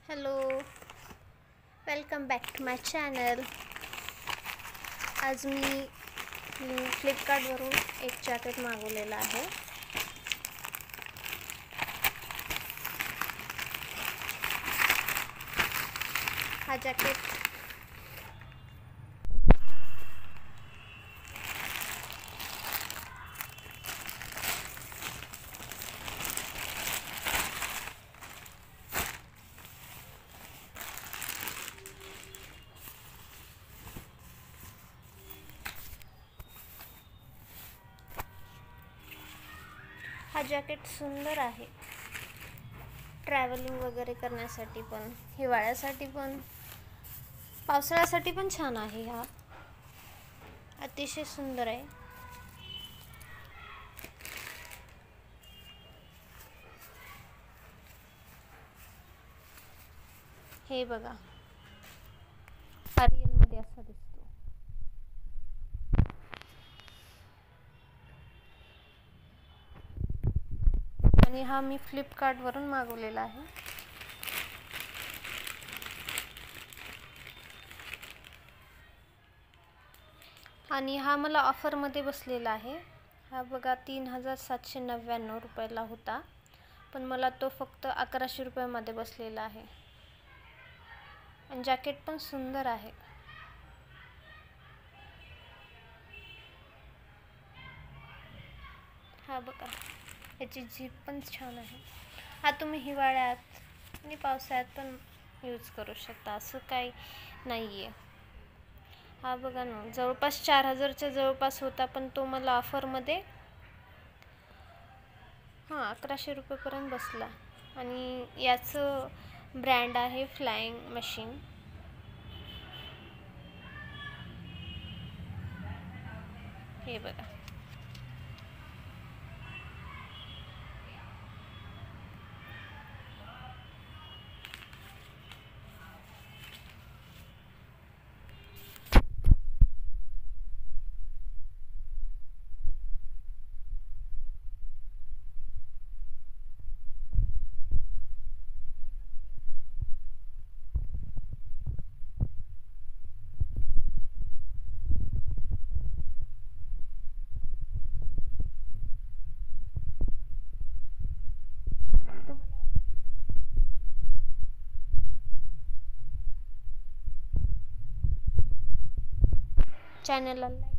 Hello, welcome back to my channel. आज मी फ्लिपकार्टवरून एक जॅकेट मागवलेलं आहे. हा जॅकेट सुंदर आहे. ट्रॅव्हलिंग वगैरे करण्यासाठी पण, हिवाळ्यासाठी पण, पावसाळ्यासाठी पण छान आहे. हा अतिशय सुंदर आहे. हे बघा, रिअल मध्ये असा दिसतो. आणि हा मी फ्लिपकार्टवरून मागवलेला आहे. आणि हा मला ऑफरमध्ये बसलेला आहे. हा बघा 3799 रुपयाला होता, पण मला तो फक्त 1100 रुपयामध्ये बसलेला आहे. आणि जॅकेट पण सुंदर आहे. हा बघा, याची झीप पण छान आहे. हा तुम्ही हिवाळ्यात आणि पावसाळ्यात पण यूज करू शकता, असं काही नाही आहे. हा बघा ना, जवळपास 4000च्या जवळपास होता, पण तो मला ऑफरमध्ये 1100 रुपयेपर्यंत बसला. आणि याचं ब्रँड आहे फ्लाइंग मशीन. हे बघा, चॅनलला लाईक